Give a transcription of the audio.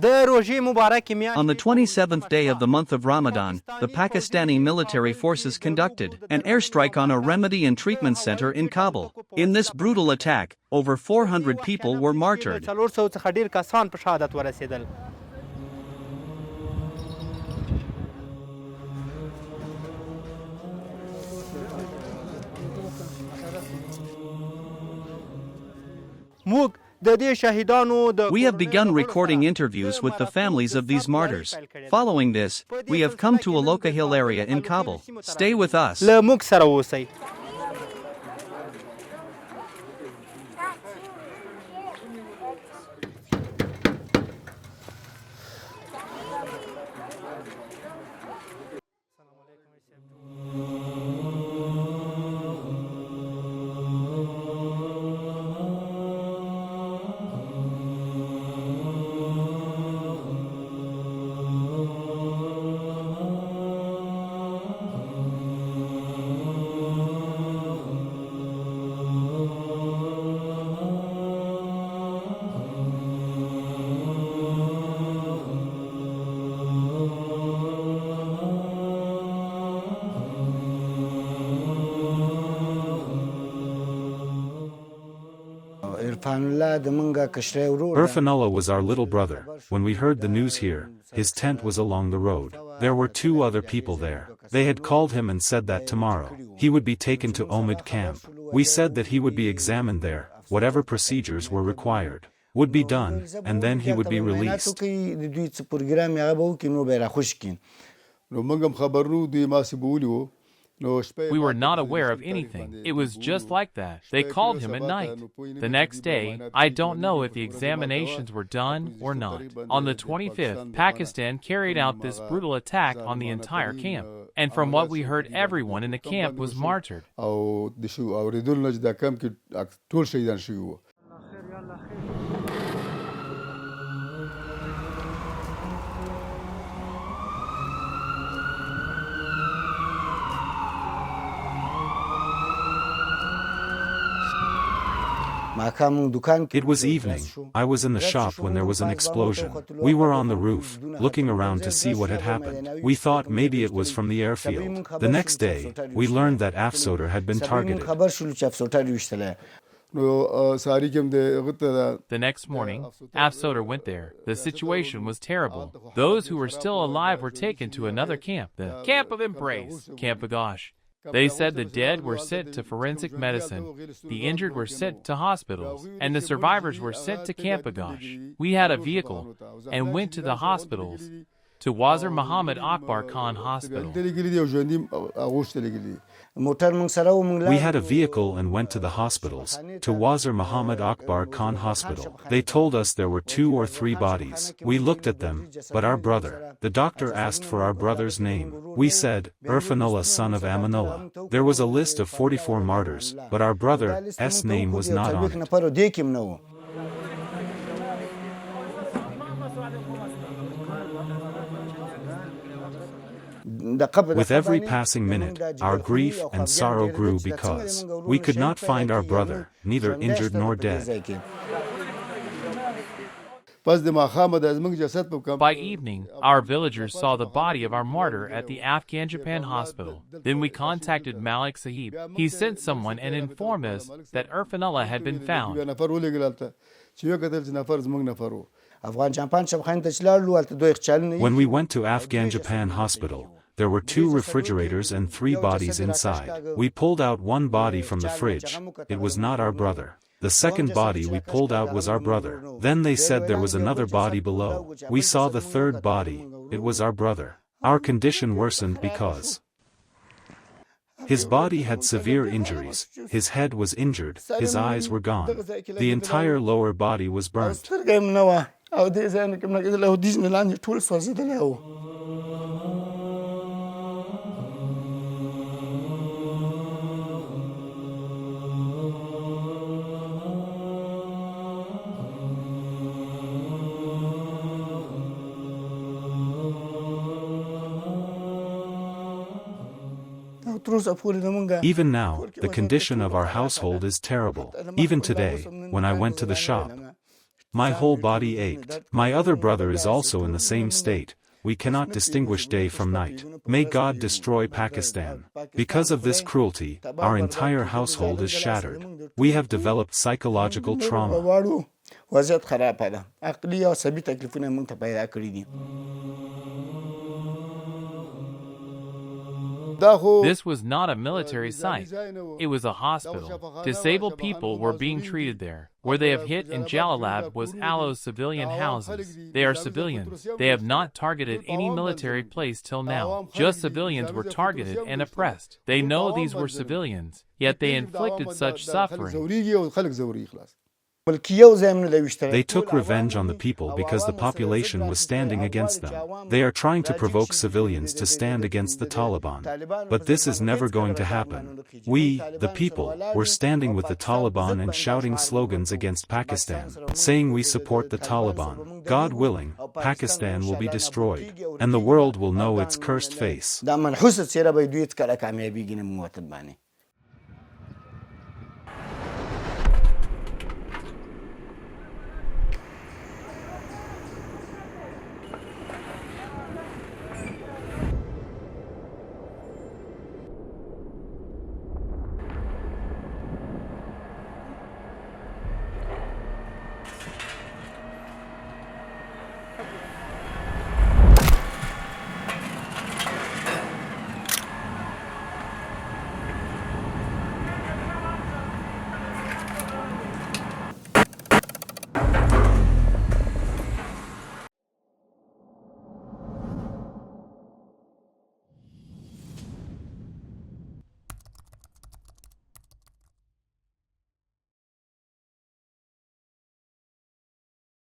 On the 27th day of the month of Ramadan, the Pakistani military forces conducted an airstrike on a remedy and treatment center in Kabul. In this brutal attack, over 400 people were martyred. We have begun recording interviews with the families of these martyrs. Following this, we have come to a Aloka Hill area in Kabul. Stay with us. Irfanullah was our little brother. When we heard the news here, his tent was along the road. There were 2 other people there. They had called him and said that tomorrow, he would be taken to Omid camp. We said that he would be examined there, whatever procedures were required would be done, and then he would be released. We were not aware of anything. It was just like that. They called him at night. The next day, I don't know if the examinations were done or not. On the 25th, Pakistan carried out this brutal attack on the entire camp. And from what we heard, everyone in the camp was martyred. It was evening. I was in the shop when there was an explosion. We were on the roof, looking around to see what had happened. We thought maybe it was from the airfield. The next day, we learned that Afghanistan had been targeted. The next morning, Afghanistan went there. The situation was terrible. Those who were still alive were taken to another camp, the Camp of Embrace, Camp Agash. They said the dead were sent to forensic medicine, the injured were sent to hospitals, and the survivors were sent to Camp Agash. We had a vehicle and went to the hospitals, to Wazir Muhammad Akbar Khan Hospital. We had a vehicle and went to the hospitals, to Wazir Muhammad Akbar Khan Hospital. They told us there were 2 or 3 bodies. We looked at them, but our brother. The doctor asked for our brother's name. We said, Irfanullah son of Amanullah. There was a list of 44 martyrs, but our brother's name was not on it. With every passing minute, our grief and sorrow grew because we could not find our brother, neither injured nor dead. By evening, our villagers saw the body of our martyr at the Afghan Japan hospital. Then we contacted Malik Sahib. He sent someone and informed us that Irfanullah had been found. When we went to Afghan Japan hospital, there were 2 refrigerators and 3 bodies inside. We pulled out one body from the fridge. It was not our brother. The second body we pulled out was our brother. Then they said there was another body below. We saw the third body. It was our brother. Our condition worsened because his body had severe injuries, his head was injured, his eyes were gone. The entire lower body was burnt. Even now, the condition of our household is terrible. Even today, when I went to the shop, My whole body ached. My other brother is also in the same state. We cannot distinguish day from night. May God destroy Pakistan. Because of this cruelty, our entire household is shattered. We have developed psychological trauma. This was not a military site. It was a hospital. Disabled people were being treated there. Where they have hit in Jalalabad was Alo's civilian houses. They are civilians. They have not targeted any military place till now. Just civilians were targeted and oppressed. They know these were civilians, yet they inflicted such suffering. They took revenge on the people because the population was standing against them. They are trying to provoke civilians to stand against the Taliban. But this is never going to happen. We, the people, were standing with the Taliban and shouting slogans against Pakistan, saying we support the Taliban. God willing, Pakistan will be destroyed, and the world will know its cursed face.